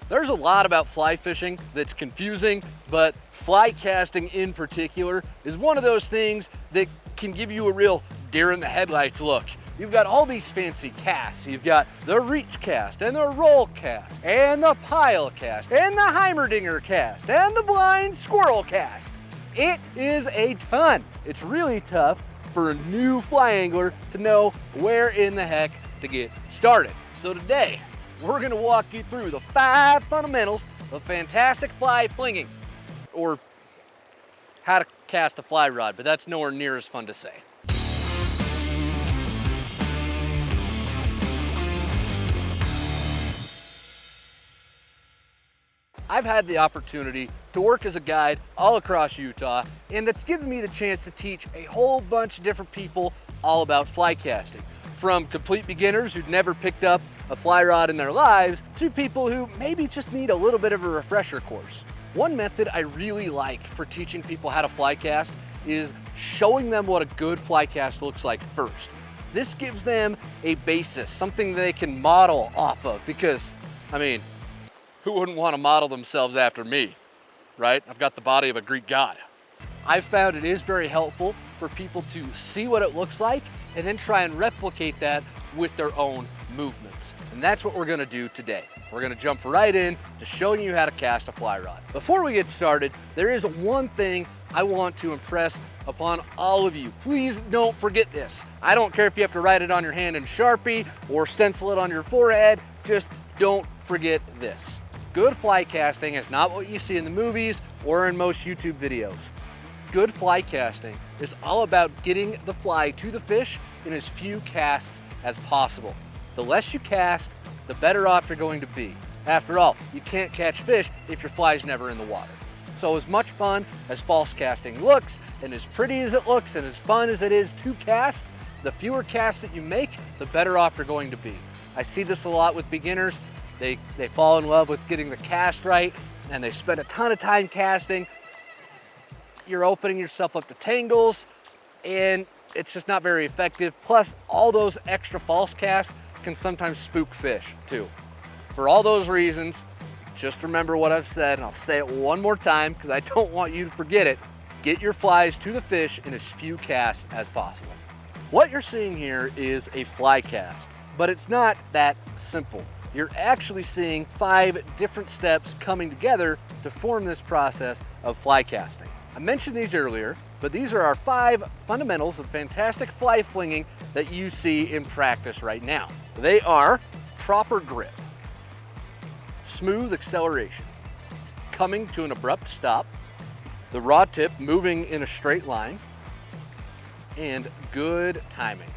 There's a lot about fly fishing that's confusing, but fly casting in particular is one of those things that can give you a real deer in the headlights look. You've got all these fancy casts. You've got the reach cast and the roll cast and the pile cast and the Heimerdinger cast and the blind squirrel cast. It is a ton. It's really tough for a new fly angler to know where in the heck to get started. So today, we're gonna walk you through the 5 fundamentals of fantastic fly flinging, or how to cast a fly rod, but that's nowhere near as fun to say. I've had the opportunity to work as a guide all across Utah, and that's given me the chance to teach a whole bunch of different people all about fly casting. From complete beginners who'd never picked up a fly rod in their lives to people who maybe just need a little bit of a refresher course. One method I really like for teaching people how to fly cast is showing them what a good fly cast looks like first. This gives them a basis, something they can model off of, because, I mean, who wouldn't want to model themselves after me, right? I've got the body of a Greek god. I've found it is very helpful for people to see what it looks like and then try and replicate that with their own movements. And that's what we're gonna do today. We're gonna jump right in to showing you how to cast a fly rod. Before we get started, there is one thing I want to impress upon all of you. Please don't forget this. I don't care if you have to write it on your hand in Sharpie or stencil it on your forehead, just don't forget this. Good fly casting is not what you see in the movies or in most YouTube videos. Good fly casting is all about getting the fly to the fish in as few casts as possible. The less you cast, the better off you're going to be. After all, you can't catch fish if your fly's never in the water. So as much fun as false casting looks, and as pretty as it looks, and as fun as it is to cast, the fewer casts that you make, the better off you're going to be. I see this a lot with beginners. They fall in love with getting the cast right, and they spend a ton of time casting. You're opening yourself up to tangles, and it's just not very effective. Plus, all those extra false casts can sometimes spook fish too. For all those reasons, just remember what I've said, and I'll say it one more time because I don't want you to forget it. Get your flies to the fish in as few casts as possible. What you're seeing here is a fly cast, but it's not that simple. You're actually seeing 5 different steps coming together to form this process of fly casting. I mentioned these earlier, but these are our 5 fundamentals of fantastic fly flinging that you see in practice right now. They are proper grip, smooth acceleration, coming to an abrupt stop, the rod tip moving in a straight line, and good timing.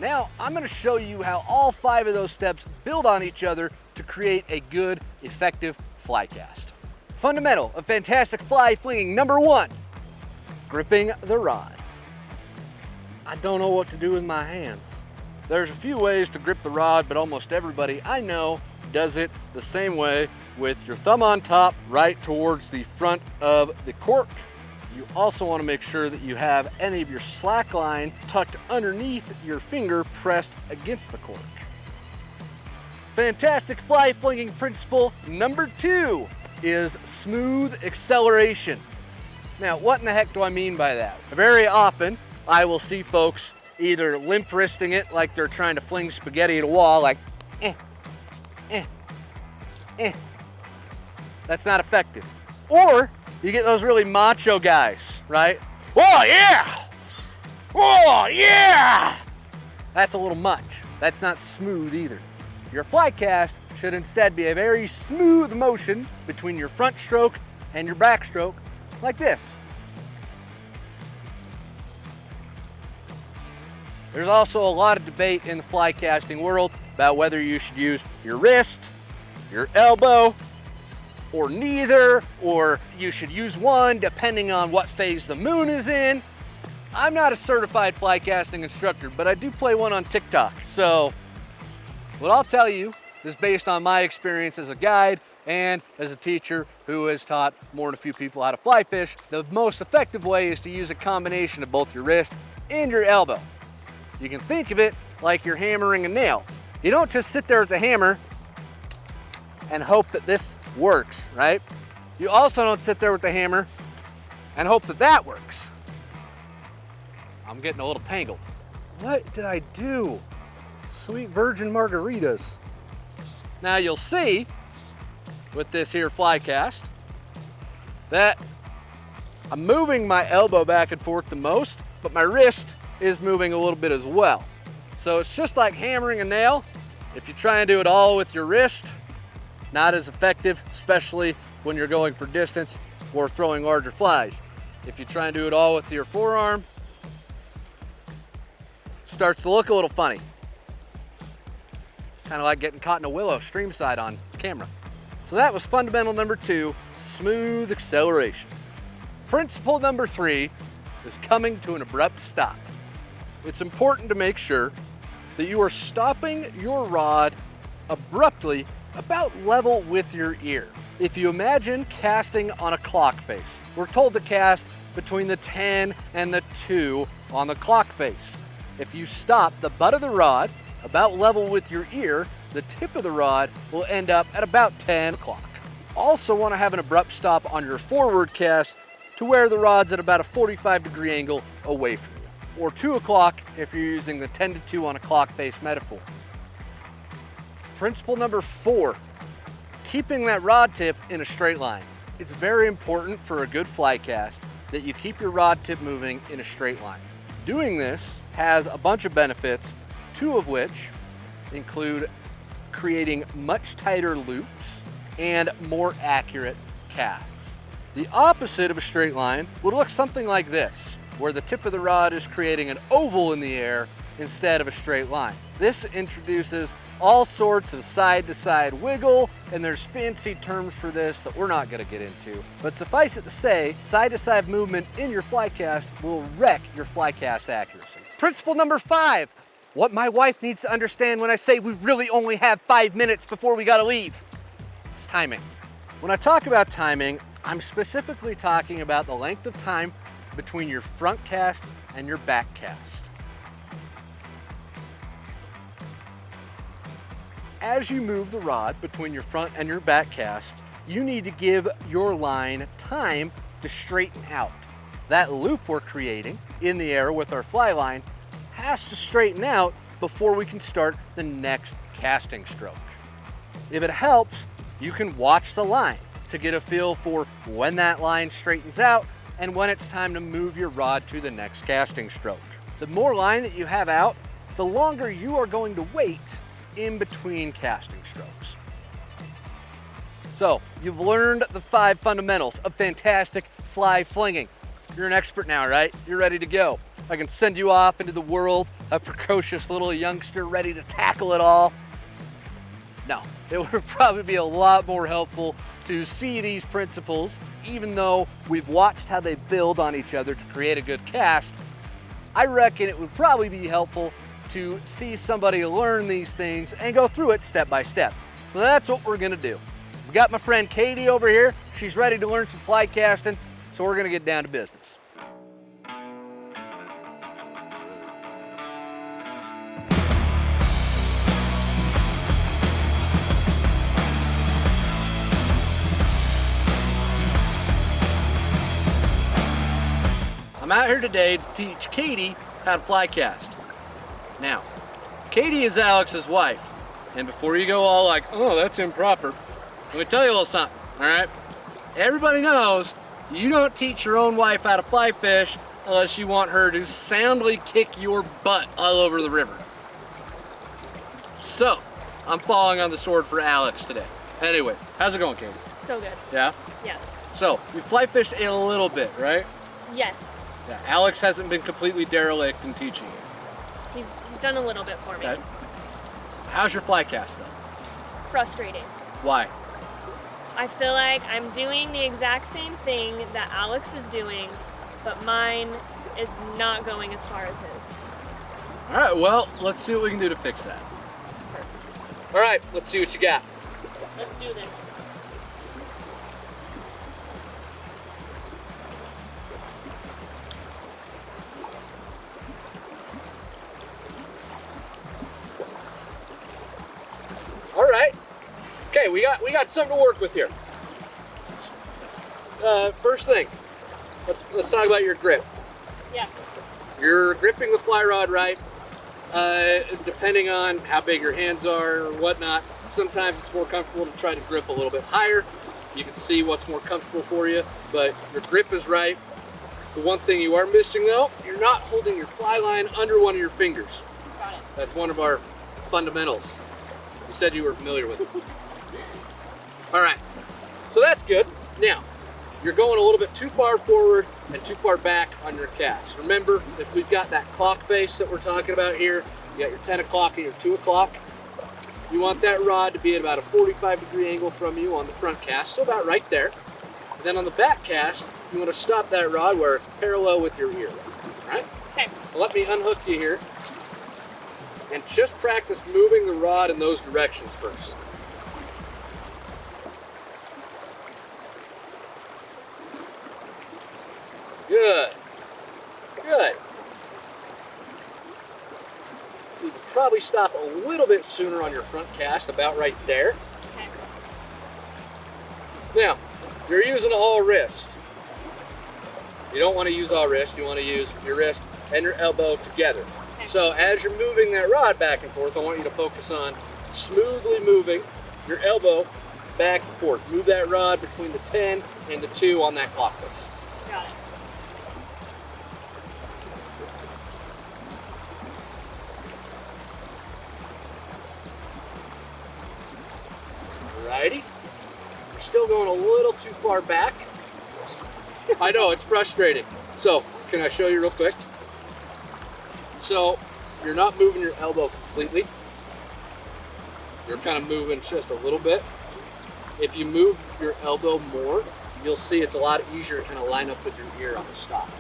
Now, I'm going to show you how all 5 of those steps build on each other to create a good, effective fly cast. Fundamental of fantastic fly flinging, number 1, gripping the rod. I don't know what to do with my hands. There's a few ways to grip the rod, but almost everybody I know does it the same way, with your thumb on top, right towards the front of the cork. You also want to make sure that you have any of your slack line tucked underneath your finger, pressed against the cork. Fantastic fly flinging principle number 2 is smooth acceleration. Now, what in the heck do I mean by that? Very often, I will see folks either limp wristing it like they're trying to fling spaghetti at a wall, like, That's not effective. Or you get those really macho guys, right? Oh yeah! Oh yeah! That's a little much. That's not smooth either. Your fly cast should instead be a very smooth motion between your front stroke and your back stroke, like this. There's also a lot of debate in the fly casting world about whether you should use your wrist, your elbow, or neither, or you should use one depending on what phase the moon is in. I'm not a certified fly casting instructor, but I do play one on TikTok. So what I'll tell you is based on my experience as a guide and as a teacher who has taught more than a few people how to fly fish. The most effective way is to use a combination of both your wrist and your elbow. You can think of it like you're hammering a nail. You don't just sit there with the hammer and hope that this works, right? You also don't sit there with the hammer and hope that that works. I'm getting a little tangled. What did I do? Sweet virgin margaritas. Now you'll see with this here fly cast that I'm moving my elbow back and forth the most, but my wrist is moving a little bit as well. So it's just like hammering a nail. If you try and do it all with your wrist, not as effective, especially when you're going for distance or throwing larger flies. If you try and do it all with your forearm, it starts to look a little funny. Kind of like getting caught in a willow streamside on camera. So that was fundamental number 2, smooth acceleration. Principle number 3 is coming to an abrupt stop. It's important to make sure that you are stopping your rod abruptly about level with your ear. If you imagine casting on a clock face, we're told to cast between the 10 and the 2 on the clock face. If you stop the butt of the rod about level with your ear, the tip of the rod will end up at about 10 o'clock. Also want to have an abrupt stop on your forward cast to where the rod's at about a 45-degree angle away from you, or 2 o'clock if you're using the 10 to 2 on a clock face metaphor. Principle number 4, keeping that rod tip in a straight line. It's very important for a good fly cast that you keep your rod tip moving in a straight line. Doing this has a bunch of benefits, 2 of which include creating much tighter loops and more accurate casts. The opposite of a straight line would look something like this, where the tip of the rod is creating an oval in the air instead of a straight line. This introduces all sorts of side-to-side wiggle, and there's fancy terms for this that we're not going to get into. But suffice it to say, side-to-side movement in your fly cast will wreck your fly cast accuracy. Principle number 5, what my wife needs to understand when I say we really only have 5 minutes before we gotta leave. It's timing. When I talk about timing, I'm specifically talking about the length of time between your front cast and your back cast. As you move the rod between your front and your back cast, you need to give your line time to straighten out. That loop we're creating in the air with our fly line has to straighten out before we can start the next casting stroke. If it helps, you can watch the line to get a feel for when that line straightens out and when it's time to move your rod to the next casting stroke. The more line that you have out, the longer you are going to wait in between casting strokes. So you've learned the 5 fundamentals of fantastic fly flinging. You're an expert now, right? You're ready to go. I can send you off into the world, a precocious little youngster ready to tackle it all. No, it would probably be a lot more helpful to see these principles, even though we've watched how they build on each other to create a good cast. I reckon it would probably be helpful to see somebody learn these things and go through it step by step. So that's what we're gonna do. We got my friend Katie over here. She's ready to learn some fly casting, so we're gonna get down to business. I'm out here today to teach Katie how to fly cast. Now, Katie is Alex's wife, and before you go all like, oh, that's improper, let me tell you a little something, all right? Everybody knows you don't teach your own wife how to fly fish unless you want her to soundly kick your butt all over the river. So, I'm falling on the sword for Alex today. Anyway, how's it going, Katie? So good. Yeah? Yes. So, you fly fished a little bit, right? Yes. Yeah, Alex hasn't been completely derelict in teaching you. He's done a little bit for me. Okay. How's your fly cast though? Frustrating. Why? I feel like I'm doing the exact same thing that Alex is doing, but mine is not going as far as his. All right, well, let's see what we can do to fix that. Perfect. All right, let's see what you got. Let's do this. All right. Okay, we got something to work with here. First thing, let's talk about your grip. Yeah. You're gripping the fly rod right. Depending on how big your hands are or whatnot, sometimes it's more comfortable to try to grip a little bit higher. You can see what's more comfortable for you, but your grip is right. The one thing you are missing though, you're not holding your fly line under one of your fingers. Got it. That's one of our fundamentals. You said you were familiar with it. All right, so that's good. Now, you're going a little bit too far forward and too far back on your cast. Remember, if we've got that clock face that we're talking about here, you got your 10 o'clock and your 2 o'clock. You want that rod to be at about a 45-degree angle from you on the front cast, so about right there. And then on the back cast, you want to stop that rod where it's parallel with your ear, all right? Okay. Well, let me unhook you here and just practice moving the rod in those directions first. Good. Good. You can probably stop a little bit sooner on your front cast, about right there. Okay. Now, you're using all wrist. You don't want to use all wrist, you want to use your wrist and your elbow together. Okay. So as you're moving that rod back and forth, I want you to focus on smoothly moving your elbow back and forth. Move that rod between the 10 and the 2 on that clock face. Got it. Alrighty. You're still going a little too far back. I know, it's frustrating. So, can I show you real quick? So, you're not moving your elbow completely. You're kind of moving just a little bit. If you move your elbow more, you'll see it's a lot easier to kind of line up with your ear on the stop.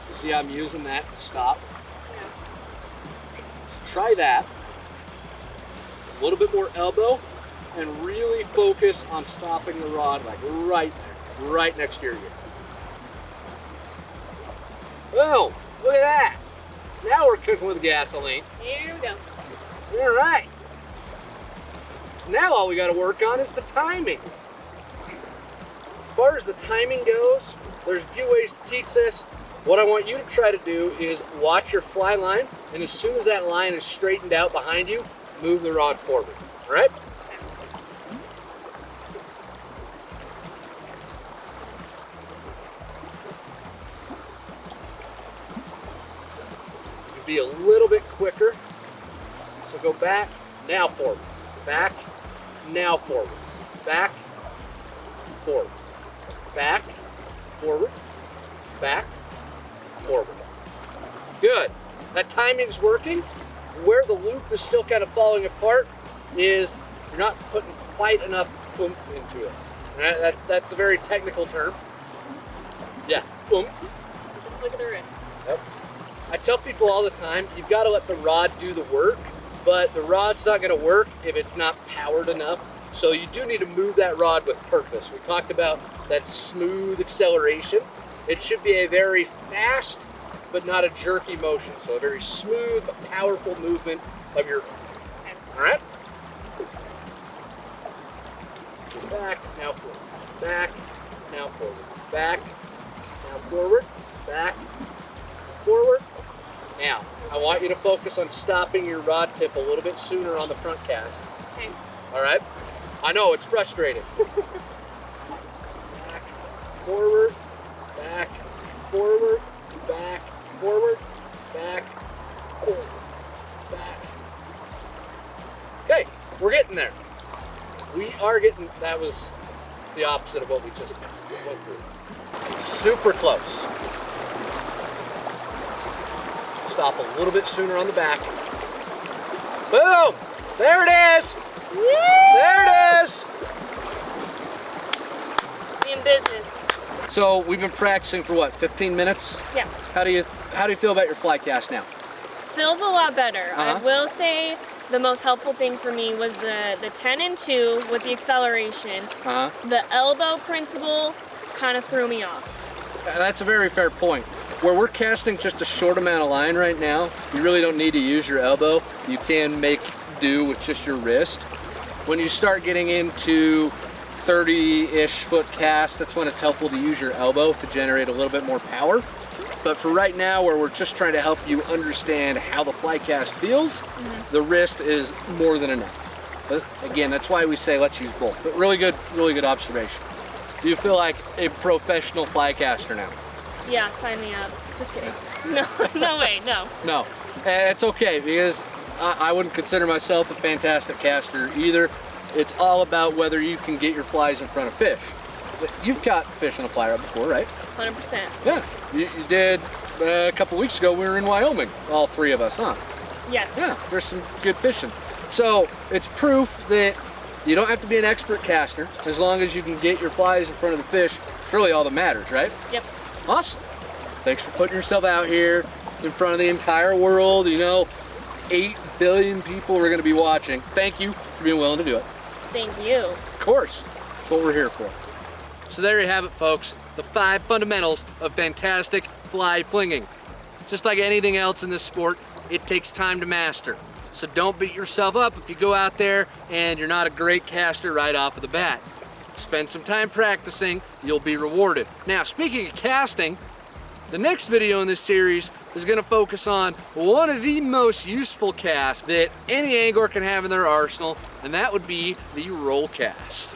You see I'm using that to stop? Yeah. So try that. A little bit more elbow, and really focus on stopping the rod like right there, right next to your ear. Boom! Look at that! Now we're cooking with gasoline. Here we go. All right. Now all we got to work on is the timing. As far as the timing goes, there's a few ways to teach this. What I want you to try to do is watch your fly line, and as soon as that line is straightened out behind you, move the rod forward. All right? Be a little bit quicker. So go back, now forward. Back, now forward. Back, forward. Back, forward. Back, forward. Good. That timing's working. Where the loop is still kind of falling apart is you're not putting quite enough oomph into it. Right? That's a very technical term. Yeah, oomph. Look at the wrist. Yep. I tell people all the time, you've got to let the rod do the work, but the rod's not going to work if it's not powered enough. So you do need to move that rod with purpose. We talked about that smooth acceleration. It should be a very fast, but not a jerky motion. So a very smooth, but powerful movement of your, all right? Back, now forward. Back, now forward. Back, now forward. Back, forward. Now, I want you to focus on stopping your rod tip a little bit sooner on the front cast. Okay. All right? I know, it's frustrating. Back, forward, back, forward, back, forward, back, forward, back. Okay, we're getting there. We are getting, that was the opposite of what we just went through. Super close. Stop a little bit sooner on the back. Boom! There it is! Woo! There it is! Be in business. So we've been practicing for what, 15 minutes? Yeah. How do you feel about your fly cast now? Feels a lot better. Uh-huh. I will say the most helpful thing for me was the 10 and 2 with the acceleration. Uh-huh. The elbow principle kind of threw me off. That's a very fair point. Where we're casting just a short amount of line right now, you really don't need to use your elbow. You can make do with just your wrist. When you start getting into 30-ish foot casts, that's when it's helpful to use your elbow to generate a little bit more power. But for right now, where we're just trying to help you understand how the fly cast feels, the wrist is more than enough. But again, that's why we say let's use both. But really good observation. Do you feel like a professional fly caster now? Yeah, sign me up. Just kidding. No, no way, no. No, it's okay, because I wouldn't consider myself a fantastic caster either. It's all about whether you can get your flies in front of fish. You've caught fish on a fly rod before, right? 100%. Yeah, you did a couple weeks ago. We were in Wyoming, all three of us, huh? Yes. Yeah, there's some good fishing. So it's proof that you don't have to be an expert caster. As long as you can get your flies in front of the fish, it's really all that matters, right? Yep. Awesome. Thanks for putting yourself out here in front of the entire world. You know, 8 billion people are going to be watching. Thank you for being willing to do it. Thank you. Of course, that's what we're here for. So there you have it, folks. The 5 fundamentals of fantastic fly flinging. Just like anything else in this sport, it takes time to master. So don't beat yourself up if you go out there and you're not a great caster right off of the bat. Spend some time practicing, you'll be rewarded. Now, speaking of casting, the next video in this series is going to focus on one of the most useful casts that any angler can have in their arsenal, and that would be the roll cast.